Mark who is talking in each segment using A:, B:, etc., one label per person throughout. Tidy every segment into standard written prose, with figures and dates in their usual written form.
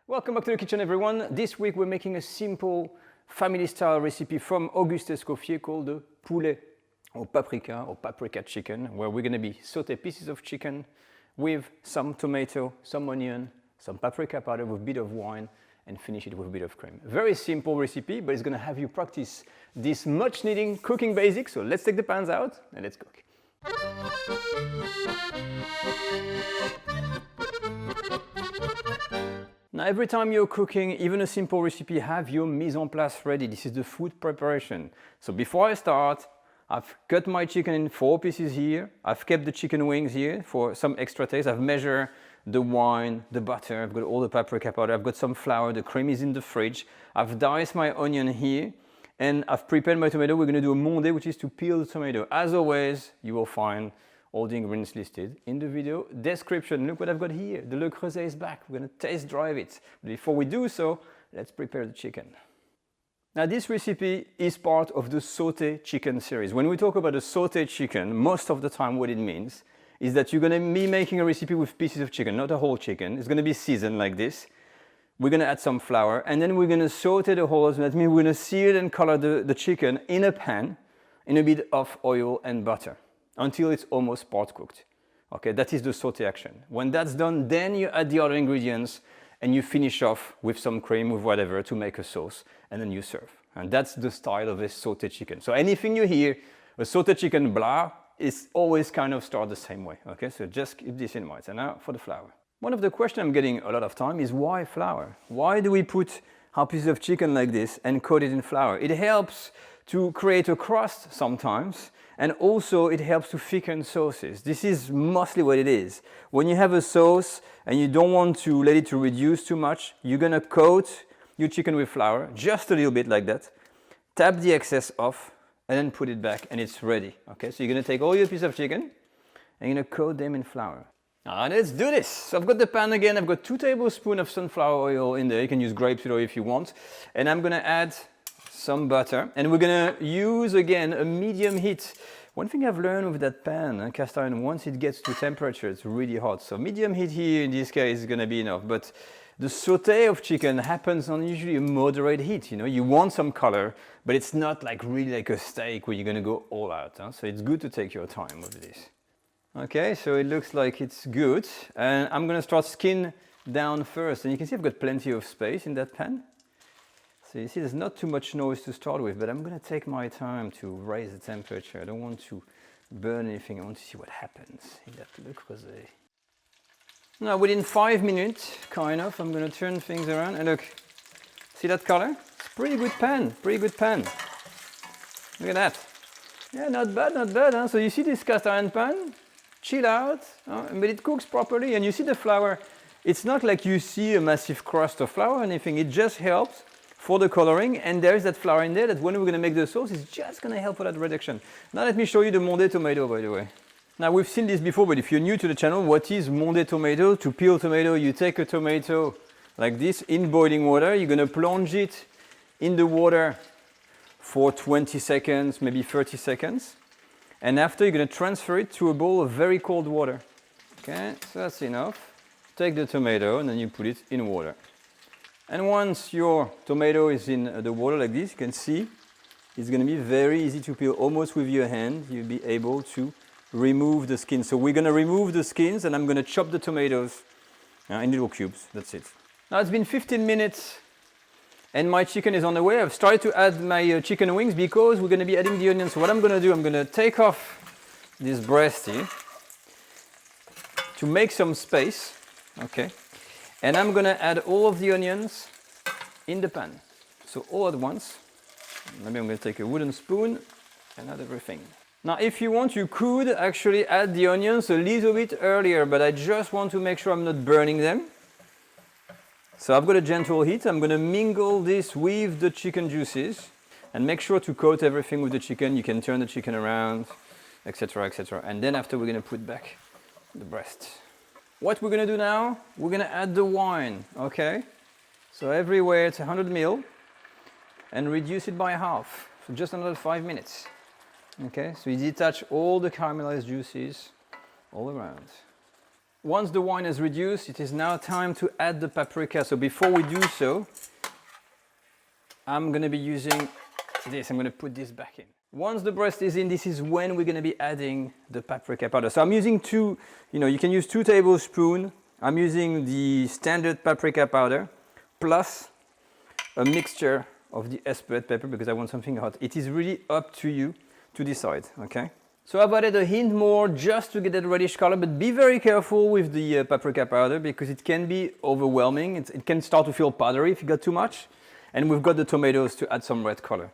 A: Welcome back to the kitchen, everyone. This week we're making a simple family-style recipe from Auguste Escoffier called the poulet or paprika chicken, where we're going to be sauté pieces of chicken with some tomato, some onion, some paprika powder with a bit of wine, and finish it with a bit of cream. Very simple recipe, but it's going to have you practice this much needing cooking basics. So let's take the pans out and let's cook. Now, every time you're cooking, even a simple recipe, have your mise en place ready. This is the food preparation. So before I start, I've cut my chicken in 4 pieces here. I've kept the chicken wings here for some extra taste. I've measured the wine, the butter. I've got all the paprika powder. I've got some flour. The cream is in the fridge. I've diced my onion here. And I've prepared my tomato. We're going to do a mondé, which is to peel the tomato. As always, you will find all the ingredients listed in the video description. Look what I've got here. The Le Creuset is back. We're going to taste drive it. But before we do so, let's prepare the chicken. Now, this recipe is part of the sauté chicken series. When we talk about a sauté chicken, most of the time what it means is that you're going to be making a recipe with pieces of chicken, not a whole chicken. It's going to be seasoned like this. We're going to add some flour, and then we're going to sauté the whole. That means we're going to sear and color the chicken in a pan in a bit of oil and butter until it's almost part cooked. Okay, that is the sauté action. When that's done, then you add the other ingredients and you finish off with some cream, with whatever, to make a sauce, and then you serve. And that's the style of a sauté chicken. So anything you hear, a sauté chicken blah, is always kind of start the same way. Okay, so just keep this in mind. And now for the flour. One of the questions I'm getting a lot of time is why flour? Why do we put our pieces of chicken like this and coat it in flour? It helps to create a crust sometimes, and also it helps to thicken sauces. This is mostly what it is. When you have a sauce and you don't want to let it to reduce too much, you're gonna coat your chicken with flour, just a little bit like that, tap the excess off, and then put it back and it's ready. Okay, so you're gonna take all your pieces of chicken and you're gonna coat them in flour. Now let's do this. So I've got the pan again. I've got 2 tablespoons of sunflower oil in there. You can use grapeseed oil if you want. And I'm gonna add some butter, and we're gonna use again a medium heat. One thing I've learned with that pan, cast iron, once it gets to temperature, it's really hot. So medium heat here in this case is gonna be enough. But the sauté of chicken happens on usually a moderate heat. You know, you want some color, but it's not like really like a steak where you're gonna go all out. Huh? So it's good to take your time with this. Okay, so it looks like it's good, and I'm gonna start skin down first. And you can see I've got plenty of space in that pan. So you see there's not too much noise to start with, but I'm going to take my time to raise the temperature. I don't want to burn anything. I want to see what happens in that Le Creuset. Now within 5 minutes, kind of, I'm going to turn things around and look. See that color? It's pretty good pan, pretty good pan. Look at that. Yeah, not bad, not bad. Huh? So you see this cast iron pan? Chill out, but it cooks properly. And you see the flour. It's not like you see a massive crust of flour or anything. It just helps for the coloring, and there's that flour in there that when we're going to make the sauce, it's just going to help for that reduction. Now let me show you the mondé tomato, by the way. Now we've seen this before, but if you're new to the channel, what is mondé tomato? To peel tomato, you take a tomato like this in boiling water. You're going to plunge it in the water for 20 seconds, maybe 30 seconds. And after, you're going to transfer it to a bowl of very cold water. Okay, so that's enough. Take the tomato and then you put it in water. And once your tomato is in the water like this, you can see it's going to be very easy to peel. Almost with your hand, you'll be able to remove the skin. So we're going to remove the skins, and I'm going to chop the tomatoes in little cubes. That's it. Now it's been 15 minutes and my chicken is on the way. I've started to add my chicken wings because we're going to be adding the onions. So what I'm going to do, I'm going to take off this breast here to make some space. Okay. And I'm going to add all of the onions in the pan. So all at once. Maybe I'm going to take a wooden spoon and add everything. Now if you want, you could actually add the onions a little bit earlier, but I just want to make sure I'm not burning them. So I've got a gentle heat. I'm going to mingle this with the chicken juices and make sure to coat everything with the chicken. You can turn the chicken around, etc., etc. And then after, we're going to put back the breast. What we're going to do now, we're going to add the wine, okay? So everywhere it's 100 ml and reduce it by half, so just another 5 minutes. Okay, so you detach all the caramelized juices all around. once the wine is reduced, it is now time to add the paprika. So before we do so, I'm going to be using this. I'm going to put this back in. Once the breast is in, this is when we're going to be adding the paprika powder. So I'm using you can use 2 tablespoons. I'm using the standard paprika powder plus a mixture of the red pepper because I want something hot. It is really up to you to decide, okay? So I've added a hint more just to get that reddish color, but be very careful with the paprika powder because it can be overwhelming. It can start to feel powdery if you got too much. And we've got the tomatoes to add some red color.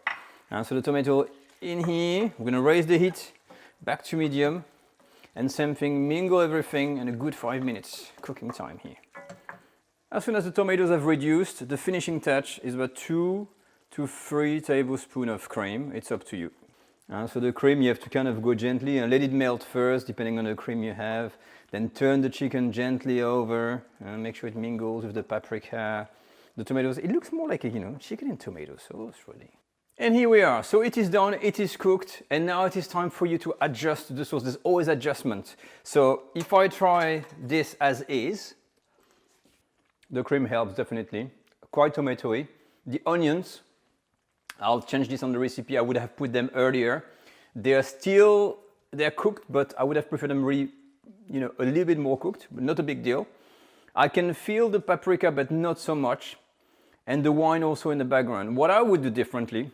A: So the tomato in here, we're gonna raise the heat back to medium, and same thing, mingle everything, and a good 5 minutes cooking time here. As soon as the tomatoes have reduced, the finishing touch is about 2 to 3 tablespoons of cream. It's up to you. So the cream, you have to kind of go gently and let it melt first, depending on the cream you have. Then turn the chicken gently over and make sure it mingles with the paprika, the tomatoes. It looks more like a, chicken and tomato sauce, really. And here we are. So it is done, it is cooked, and now it is time for you to adjust the sauce. There's always adjustment. So if I try this as is, the cream helps definitely. Quite tomatoey. The onions, I'll change this on the recipe. I would have put them earlier. They're cooked, but I would have preferred them really, a little bit more cooked, but not a big deal. I can feel the paprika, but not so much. And the wine also in the background. What I would do differently,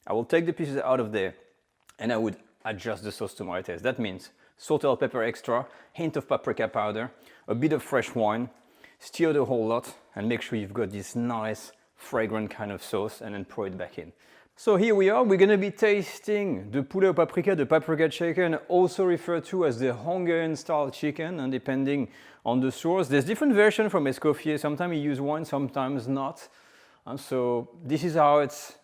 A: I will take the pieces out of there and I would adjust the sauce to my taste. That means sauté pepper extra, hint of paprika powder, a bit of fresh wine, stir the whole lot and make sure you've got this nice fragrant kind of sauce and then pour it back in. So here we are, we're going to be tasting the poulet au paprika, the paprika chicken, also referred to as the Hungarian style chicken, and depending on the source. There's different versions from Escoffier, sometimes you use one, sometimes not. And so this is how it's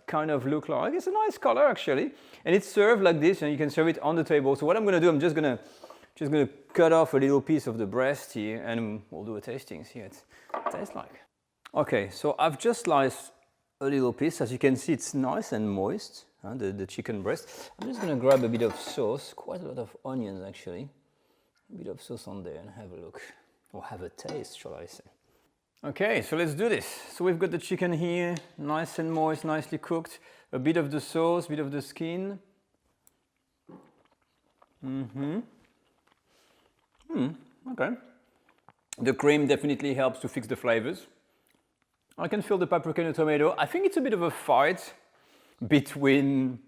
A: kind of look like. It's a nice color actually, and it's served like this, and you can serve it on the table. So what I'm going to do, I'm just going to cut off a little piece of the breast here, and we'll do a tasting. See what it tastes like. Okay, so I've just sliced a little piece. As you can see, it's nice and moist, the chicken breast. I'm just going to grab a bit of sauce, quite a lot of onions actually. A bit of sauce on there and have a look, or have a taste, shall I say. Okay, so let's do this. So we've got the chicken here, nice and moist, nicely cooked. A bit of the sauce, a bit of the skin. Okay. The cream definitely helps to fix the flavors. I can feel the paprika and the tomato. I think it's a bit of a fight between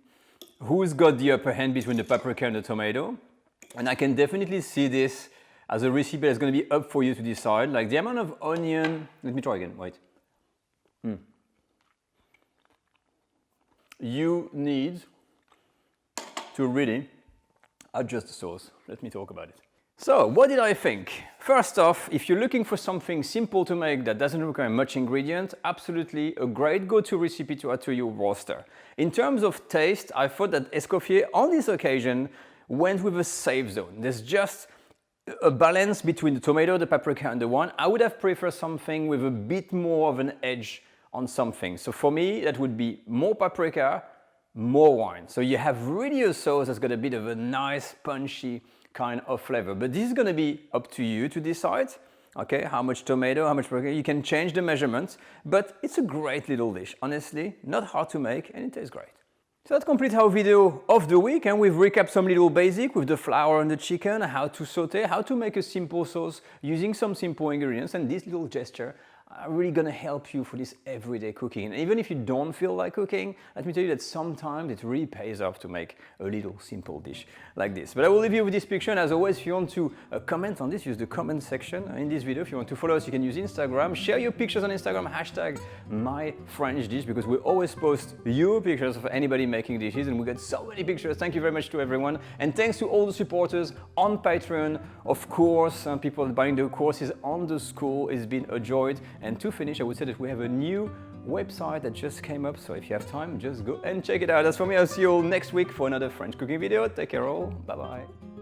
A: who's got the upper hand between the paprika and the tomato. And I can definitely see this as a recipe that's going to be up for you to decide. Like the amount of onion, let me try again, wait. You need to really adjust the sauce. Let me talk about it. So, what did I think? First off, if you're looking for something simple to make that doesn't require much ingredient, absolutely a great go-to recipe to add to your roster. In terms of taste, I thought that Escoffier on this occasion went with a safe zone. There's just a balance between the tomato, the paprika and the wine. I would have preferred something with a bit more of an edge on something. So for me, that would be more paprika, more wine. So you have really a sauce that's got a bit of a nice punchy kind of flavor. But this is going to be up to you to decide, okay, how much tomato, how much paprika. You can change the measurements, but it's a great little dish. Honestly, not hard to make and it tastes great. So that completes our video of the week, and we've recapped some little basic with the flour and the chicken, how to saute, how to make a simple sauce using some simple ingredients, and this little gesture are really gonna help you for this everyday cooking. And even if you don't feel like cooking, let me tell you that sometimes it really pays off to make a little simple dish like this. But I will leave you with this picture, and as always, if you want to comment on this, use the comment section in this video. If you want to follow us, you can use Instagram. Share your pictures on Instagram, hashtag #myFrenchDish, because we always post your pictures of anybody making dishes, and we got so many pictures. Thank you very much to everyone, and thanks to all the supporters on Patreon, of course, people buying the courses on the school. It's been a joy. And to finish, I would say that we have a new website that just came up, so if you have time, just go and check it out. As for me, I'll see you all next week for another French cooking video. Take care all, bye bye.